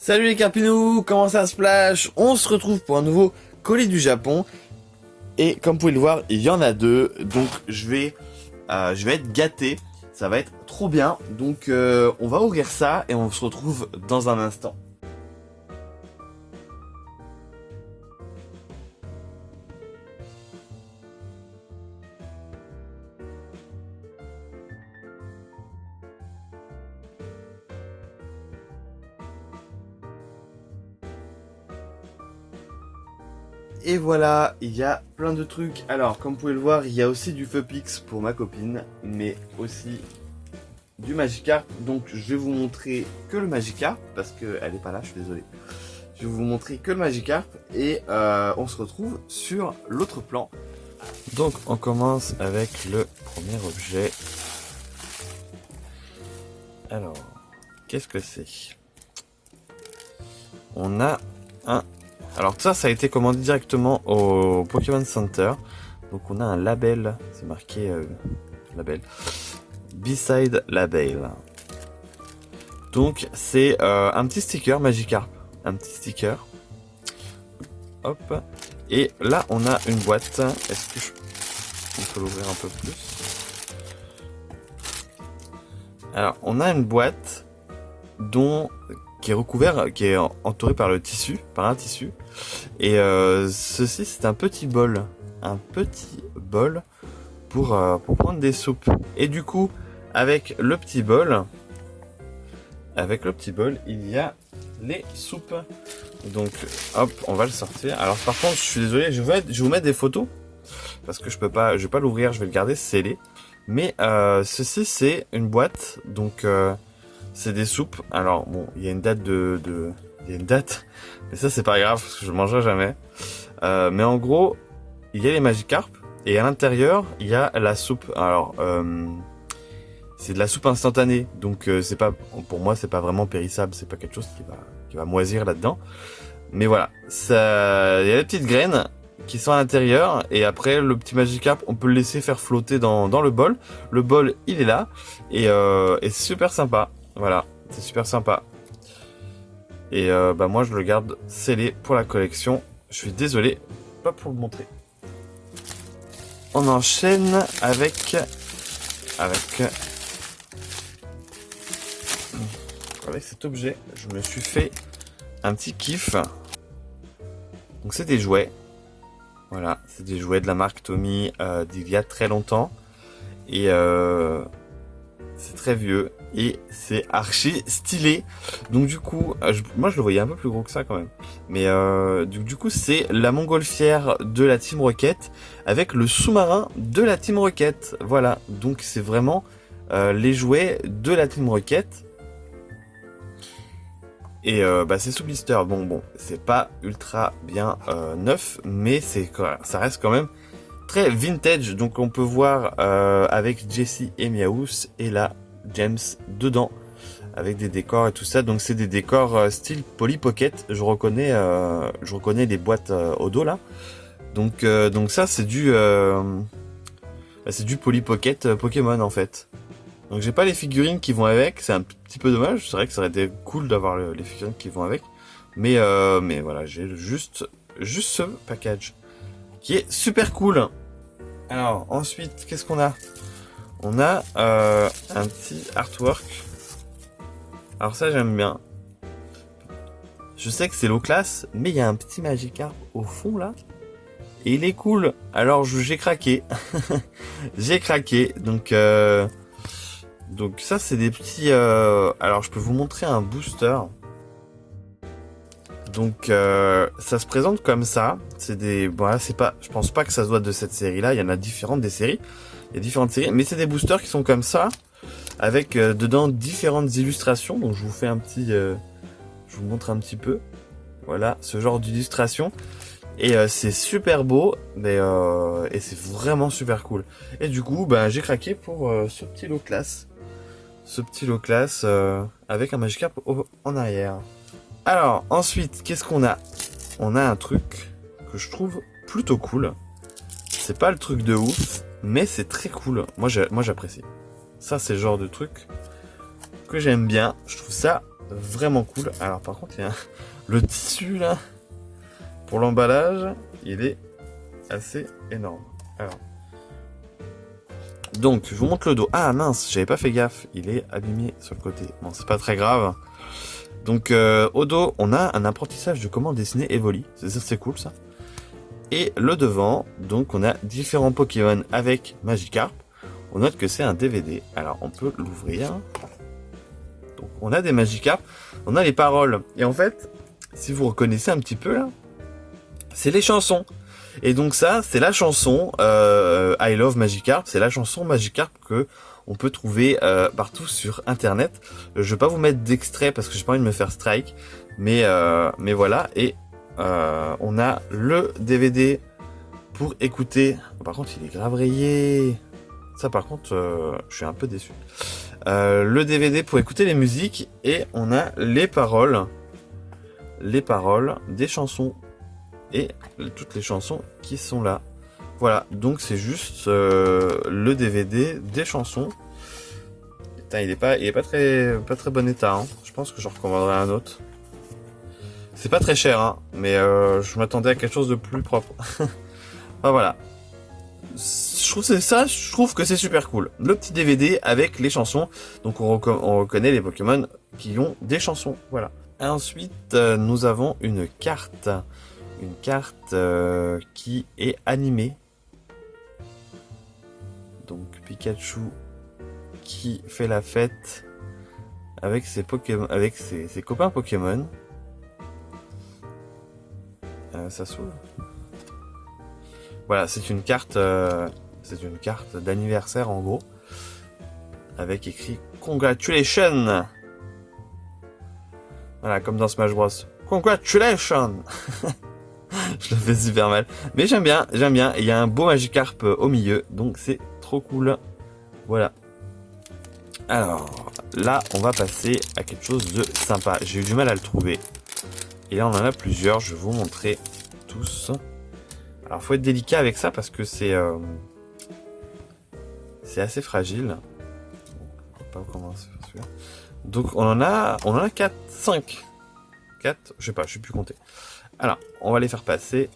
Salut les carpinous, comment ça splash? On se retrouve pour un nouveau colis du Japon. Et comme vous pouvez le voir, il y en a deux. Donc je vais être gâté. Ça va être trop bien. Donc on va ouvrir ça et on se retrouve dans un instant. Et voilà, il y a plein de trucs. Alors, comme vous pouvez le voir, il y a aussi du Fupix pour ma copine, mais aussi du Magikarp. Donc, je vais vous montrer que le Magikarp, parce qu'elle n'est pas là, je suis désolé. Je vais vous montrer que le Magikarp, et on se retrouve sur l'autre plan. Donc, on commence avec le premier objet. Alors, qu'est-ce que c'est? On a un... Alors ça a été commandé directement au Pokémon Center. Donc on a un label, c'est marqué label, Beside Label. Donc c'est un petit sticker Magikarp, un petit sticker. Hop. Et là on a une boîte. Est-ce que on peut l'ouvrir un peu plus? Alors on a une boîte qui est recouvert, qui est entouré par un tissu. Et ceci c'est un petit bol pour prendre des soupes. Et du coup, avec le petit bol, il y a les soupes. Donc, hop, on va le sortir. Alors par contre, je suis désolé, je vais vous mettre des photos parce que je vais pas l'ouvrir, je vais le garder scellé. Mais ceci c'est une boîte, donc c'est des soupes. Alors bon, il y a une date il y a une date, mais ça c'est pas grave parce que je mangerai jamais. Mais en gros, il y a les Magikarp et à l'intérieur il y a la soupe. Alors c'est de la soupe instantanée, donc c'est pas, pour moi c'est pas vraiment périssable, c'est pas quelque chose qui va moisir là-dedans. Mais voilà, ça, il y a les petites graines qui sont à l'intérieur et après le petit Magikarp on peut le laisser faire flotter dans le bol. Le bol il est là et c'est super sympa. Voilà, c'est super sympa. Et moi je le garde scellé pour la collection. Je suis désolé, pas pour le montrer. On enchaîne avec cet objet. Je me suis fait un petit kiff. Donc c'est des jouets. Voilà, c'est des jouets de la marque Tommy d'il y a très longtemps. Et c'est très vieux et c'est archi stylé. Donc du coup, moi je le voyais un peu plus gros que ça quand même. Mais du coup c'est la montgolfière de la Team Rocket avec le sous-marin de la Team Rocket. Voilà, donc c'est vraiment les jouets de la Team Rocket. Et c'est sous blister. Bon, c'est pas ultra bien neuf, mais ça reste quand même très vintage. Donc on peut voir avec Jessie et Meowth et là James dedans avec des décors et tout ça. Donc c'est des décors style Polly Pocket. Je reconnais les boîtes au dos là. Donc ça c'est du Polly Pocket Pokémon en fait. Donc j'ai pas les figurines qui vont avec, c'est un petit peu dommage. C'est vrai que ça aurait été cool d'avoir les figurines qui vont avec. Mais voilà, j'ai juste ce package qui est super cool. Alors ensuite, qu'est-ce qu'on a? On a un petit artwork. Alors ça j'aime bien. Je sais que c'est low class, mais il y a un petit Magikarp au fond là. Et il est cool. Alors j'ai craqué. J'ai craqué. Donc ça c'est des petits... Alors je peux vous montrer un booster. Donc ça se présente comme ça. C'est des... Bon là c'est pas... Je pense pas que ça se doit de cette série là. Il y en a différentes des séries. Il y a différentes séries. Mais c'est des boosters qui sont comme ça. Avec dedans différentes illustrations. Donc je vous fais un petit... je vous montre un petit peu. Voilà, ce genre d'illustration. Et c'est super beau. Et c'est vraiment super cool. Et du coup j'ai craqué pour ce petit lot classe. Avec un Magikarp en arrière. Alors ensuite qu'est-ce qu'on a? On a un truc que je trouve plutôt cool. C'est pas le truc de ouf, mais c'est très cool. Moi j'apprécie. Ça c'est le genre de truc que j'aime bien. Je trouve ça vraiment cool. Alors par contre, il y a le tissu là, pour l'emballage, il est assez énorme. Alors, donc je vous montre le dos. Ah mince, j'avais pas fait gaffe, il est abîmé sur le côté. Bon, c'est pas très grave. Donc au dos, on a un apprentissage de comment dessiner Evoli. C'est cool ça. Et le devant, donc on a différents Pokémon avec Magikarp. On note que c'est un DVD. Alors on peut l'ouvrir. Donc on a des Magikarp, on a les paroles. Et en fait, si vous reconnaissez un petit peu là, c'est les chansons. Et donc ça, c'est la chanson I Love Magikarp. C'est la chanson Magikarp que on peut trouver partout sur internet. Je vais pas vous mettre d'extrait parce que j'ai pas envie de me faire strike. Mais voilà. Et on a le DVD pour écouter. Par contre, il est grave rayé. Ça, par contre, je suis un peu déçu. Le DVD pour écouter les musiques et on a les paroles des chansons et toutes les chansons qui sont là. Voilà, donc c'est juste le DVD des chansons. Putain, il est pas très bon état. Hein. Je pense que j'en recommanderais un autre. C'est pas très cher, hein, mais je m'attendais à quelque chose de plus propre. Enfin, voilà. Je trouve que c'est super cool. Le petit DVD avec les chansons. Donc on reconnaît les Pokémon qui ont des chansons. Voilà. Ensuite, nous avons une carte. Une carte qui est animée. Donc Pikachu qui fait la fête avec ses Pokémon, avec ses copains Pokémon. Ça s'ouvre. Voilà, c'est une carte d'anniversaire en gros, avec écrit Congratulations. Voilà, comme dans Smash Bros. Congratulations. Je le fais super mal, mais j'aime bien. Il y a un beau Magikarp au milieu, donc c'est trop cool. Voilà. Alors là, on va passer à quelque chose de sympa. J'ai eu du mal à le trouver. Et là, on en a plusieurs. Je vais vous montrer tous. Alors, faut être délicat avec ça parce que c'est assez fragile. On va pas commencer par celui-là. Donc, on en a 4, 5. 4, je sais pas, je sais plus compter. Alors, on va les faire passer.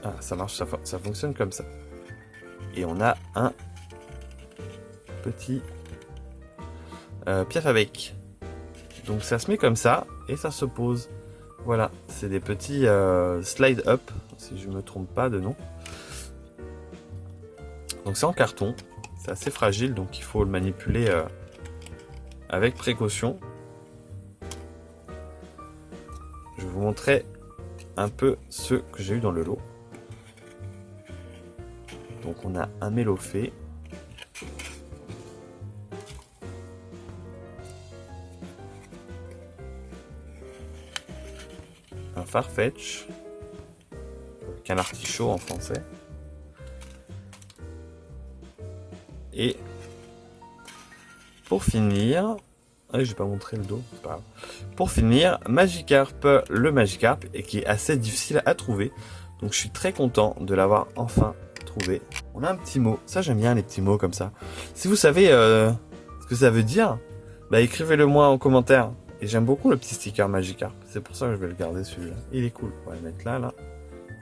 Ah, ça marche, ça fonctionne comme ça. Et on a un petit Piaf avec. Donc ça se met comme ça et ça se pose. Voilà, c'est des petits slide up, si je me trompe pas de nom. Donc c'est en carton, c'est assez fragile, donc il faut le manipuler avec précaution. Je vais vous montrer un peu ceux que j'ai eu dans le lot. Donc on a un Mélofée. Un Farfetch. Un artichaut en français. Et pour finir, j'ai pas montré le dos, c'est pas grave. Pour finir, Magikarp, le Magikarp, et qui est assez difficile à trouver. Donc je suis très content de l'avoir enfin trouvé. On a un petit mot, ça j'aime bien les petits mots comme ça. Si vous savez ce que ça veut dire, bah écrivez-le moi en commentaire. Et j'aime beaucoup le petit sticker Magikarp, c'est pour ça que je vais le garder celui-là. Il est cool, on va le mettre là, là.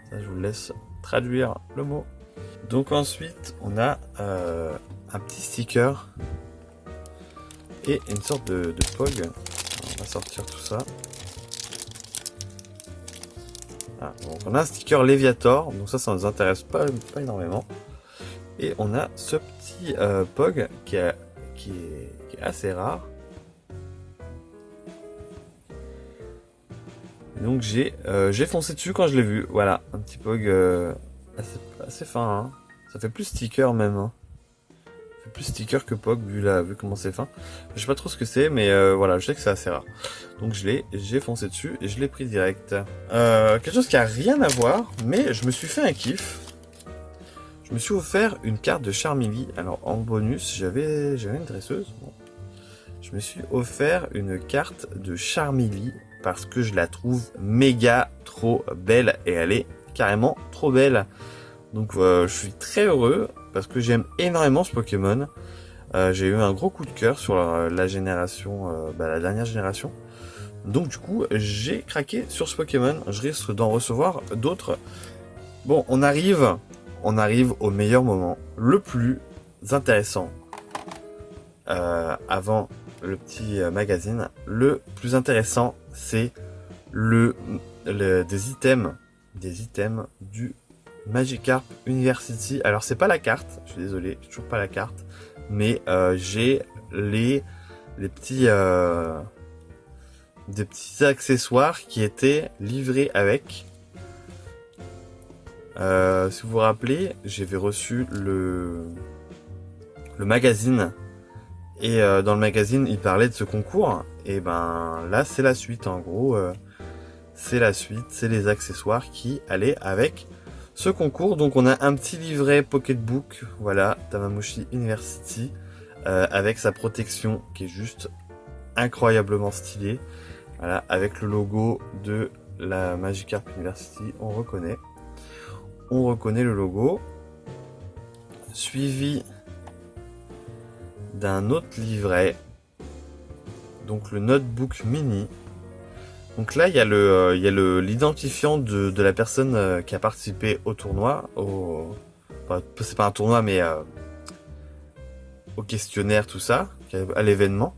Ça je vous laisse traduire le mot. Donc ensuite, on a un petit sticker et une sorte de pog. Alors, on va sortir tout ça. Ah, donc on a un sticker Léviator, donc ça nous intéresse pas énormément. Et on a ce petit pog qui est assez rare. Et donc j'ai foncé dessus quand je l'ai vu. Voilà, un petit pog assez fin. Hein. Ça fait plus sticker même. Hein. Ça fait plus sticker que pog vu comment c'est fin. Je sais pas trop ce que c'est, mais voilà, je sais que c'est assez rare. Donc j'ai foncé dessus et je l'ai pris direct. Quelque chose qui a rien à voir, mais je me suis fait un kiff. Je me suis offert une carte de Charmeleon. Alors en bonus, j'avais une dresseuse. Bon. Je me suis offert une carte de Charmeleon parce que je la trouve méga trop belle et elle est carrément trop belle. Donc je suis très heureux parce que j'aime énormément ce Pokémon. J'ai eu un gros coup de cœur sur la génération, la dernière génération. Donc du coup, j'ai craqué sur ce Pokémon. Je risque d'en recevoir d'autres. Bon, on arrive au meilleur moment, le plus intéressant. Avant le petit magazine, le plus intéressant, c'est des items du Magikarp University. Alors c'est pas la carte, je suis désolé, j'ai toujours pas la carte, mais j'ai les petits des petits accessoires qui étaient livrés avec. Si vous vous rappelez, j'avais reçu le magazine. Et dans le magazine, il parlait de ce concours. Et ben là, c'est la suite. En gros, c'est la suite. C'est les accessoires qui allaient avec ce concours. Donc on a un petit livret Pocketbook. Voilà, Tamagotchi University. Avec sa protection qui est juste incroyablement stylée. Voilà, avec le logo de la Magikarp University. On reconnaît le logo. Suivi d'un autre livret, donc le notebook mini. Donc là il y a l'identifiant de la personne qui a participé au tournoi, c'est pas un tournoi mais au questionnaire, tout ça, à l'événement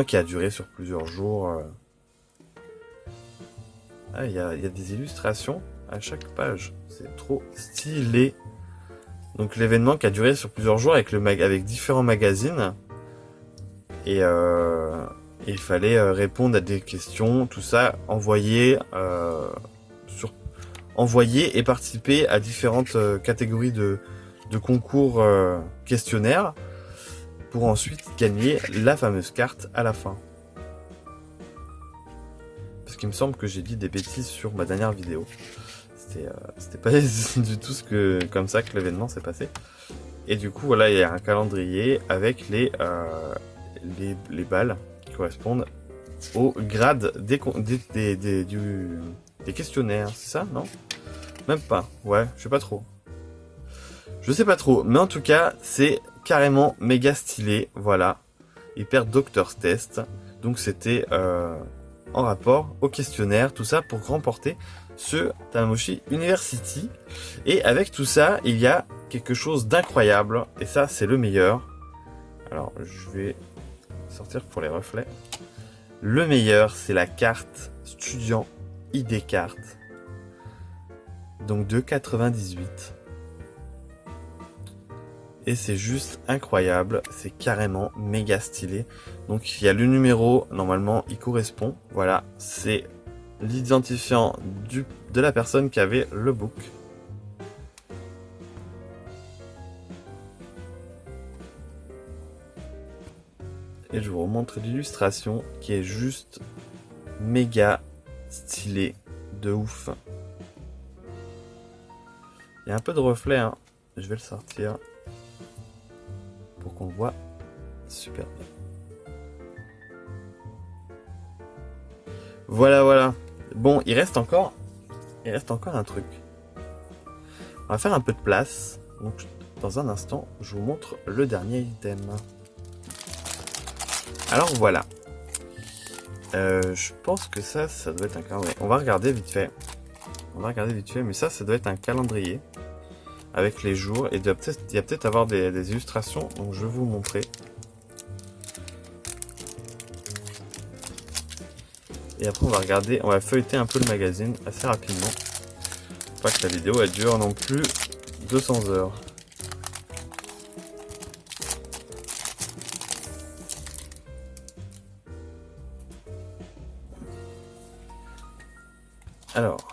qui a duré sur plusieurs jours. Il y a des illustrations à chaque page, c'est trop stylé. Donc l'événement qui a duré sur plusieurs jours avec différents magazines. Et il fallait répondre à des questions, tout ça, envoyer et participer à différentes catégories de concours questionnaires pour ensuite gagner la fameuse carte à la fin. Parce qu'il me semble que j'ai dit des bêtises sur ma dernière vidéo. C'était pas du tout comme ça que l'événement s'est passé. Et du coup, voilà, il y a un calendrier avec les balles qui correspondent au grade des questionnaires. C'est ça, non? Même pas. Ouais, je sais pas trop. Mais en tout cas, c'est carrément méga stylé. Voilà. Hyper Doctor's Test. Donc c'était en rapport au questionnaire, tout ça pour remporter ce Tamagotchi University. Et avec tout ça, il y a quelque chose d'incroyable. Et ça, c'est le meilleur. Alors, je vais sortir pour les reflets. Le meilleur, c'est la carte Studiant ID Card. Donc de 98. Et c'est juste incroyable. C'est carrément méga stylé. Donc il y a le numéro, normalement il correspond. Voilà, c'est l'identifiant de la personne qui avait le book. Et je vous remontre l'illustration qui est juste méga stylée de ouf. Il y a un peu de reflet, hein. Je vais le sortir pour qu'on le voit super bien. Voilà. Bon, il reste encore un truc. On va faire un peu de place. Donc, dans un instant, je vous montre le dernier item. Alors voilà. Je pense que ça doit être un calendrier. On va regarder vite fait. Mais ça doit être un calendrier avec les jours. Et il y a peut-être avoir des illustrations. Donc je vais vous montrer. Et après on va feuilleter un peu le magazine assez rapidement. Faut pas que la vidéo elle dure non plus 200 heures. Alors.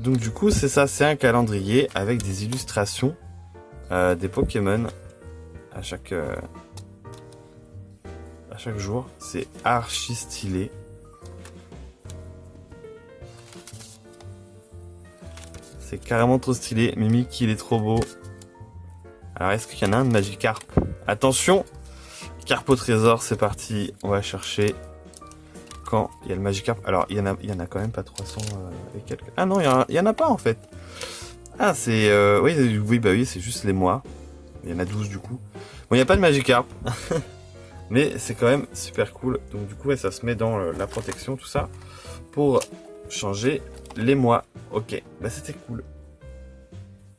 Donc du coup c'est ça, c'est un calendrier avec des illustrations des Pokémon à chaque jour. C'est archi stylé. C'est carrément trop stylé. Mimikyu il est trop beau. Alors est-ce qu'il y en a un de Magikarp? Attention, Carpe au trésor, c'est parti. On va chercher. Quand il y a le Magikarp. Alors il y en a quand même pas 300 et quelques. Ah non, il y en a pas en fait. Ah, c'est... oui, bah oui, c'est juste les mois. Il y en a 12 du coup. Bon, il n'y a pas de Magikarp. Mais c'est quand même super cool. Donc du coup, ouais, ça se met dans la protection, tout ça. Pour changer les mois. Ok, bah c'était cool.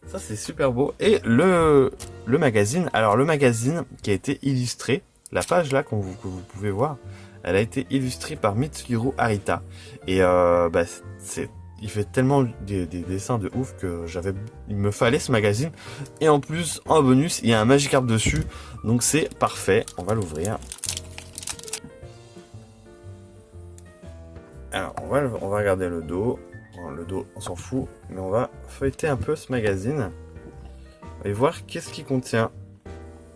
Ça, c'est super beau. Et le magazine. Alors, le magazine qui a été illustré. La page là que vous pouvez voir. Elle a été illustrée par Mitsuhiro Arita. Et bah, il fait tellement des dessins de ouf que il me fallait ce magazine. Et en plus, en bonus, il y a un Magikarp dessus. Donc c'est parfait. On va l'ouvrir. Alors, on va regarder le dos. Bon, le dos, on s'en fout. Mais on va feuilleter un peu ce magazine. Et voir qu'est-ce qu'il contient.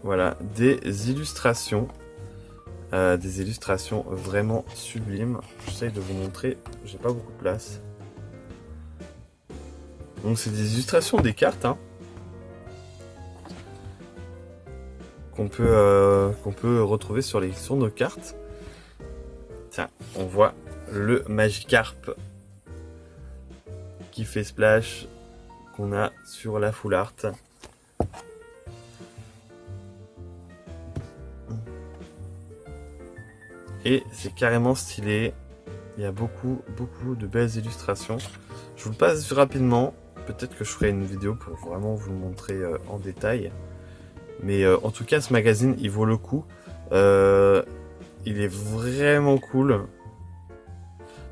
Voilà, des illustrations. Des illustrations vraiment sublimes. J'essaye de vous montrer. J'ai pas beaucoup de place. Donc c'est des illustrations des cartes, hein, qu'on peut retrouver sur nos cartes. Tiens, on voit le Magikarp qui fait splash qu'on a sur la full art. Et c'est carrément stylé. Il y a beaucoup de belles illustrations. Je vous le passe rapidement. Peut-être que je ferai une vidéo pour vraiment vous le montrer en détail. Mais en tout cas, ce magazine, il vaut le coup. Il est vraiment cool.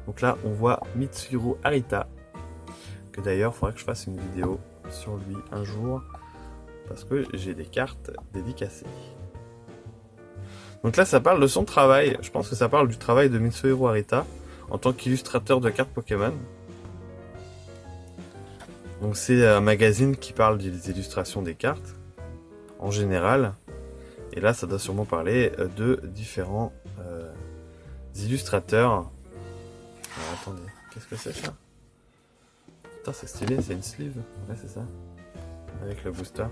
Donc là, on voit Mitsuhiro Arita. Que d'ailleurs, il faudra que je fasse une vidéo sur lui un jour. Parce que j'ai des cartes dédicacées. Donc là, ça parle de son travail. Je pense que ça parle du travail de Mitsuhiro Arita en tant qu'illustrateur de cartes Pokémon. Donc c'est un magazine qui parle des illustrations des cartes en général. Et là, ça doit sûrement parler de différents illustrateurs. Alors, attendez, qu'est-ce que c'est ça? Putain, c'est stylé, c'est une sleeve. Ouais, c'est ça. Avec le booster.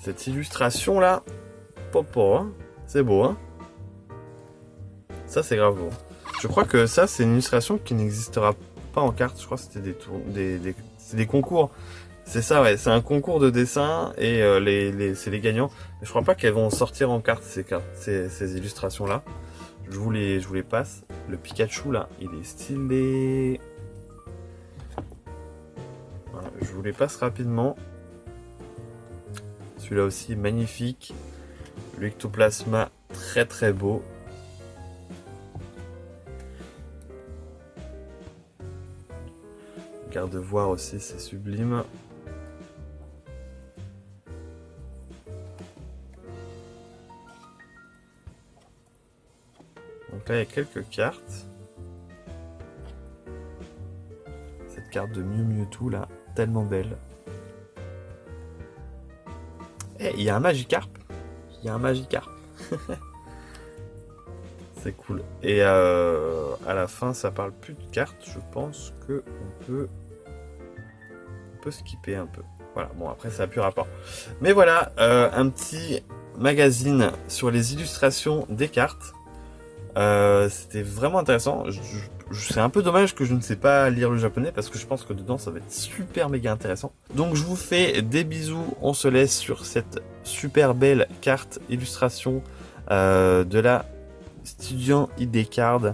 Cette illustration là, popo, hein, c'est beau, hein. Ça, c'est grave beau. Je crois que ça, c'est une illustration qui n'existera pas en carte. Je crois que c'était c'est des concours. C'est ça, ouais. C'est un concours de dessin et c'est les gagnants. Mais je crois pas qu'elles vont sortir en carte ces illustrations là. Je vous les passe. Le Pikachu là, il est stylé. Voilà, je vous les passe rapidement. Celui-là aussi magnifique. Le Ectoplasma, très très beau. Garde voir aussi, c'est sublime. Donc là, il y a quelques cartes. Cette carte de Mew Mewtwo là, tellement belle. Et il y a un Magikarp. Il y a un Magikarp. C'est cool. Et à la fin, ça parle plus de cartes. Je pense que on peut skipper un peu. Voilà. Bon, après, ça n'a plus rapport. Mais voilà, un petit magazine sur les illustrations des cartes. C'était vraiment intéressant. C'est un peu dommage que je ne sais pas lire le japonais parce que je pense que dedans ça va être super méga intéressant. Donc je vous fais des bisous. On se laisse sur cette super belle carte illustration de la Studiant ID Card.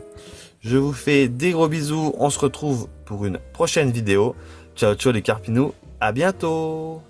Je vous fais des gros bisous. On se retrouve pour une prochaine vidéo. Ciao ciao les carpinous. À bientôt.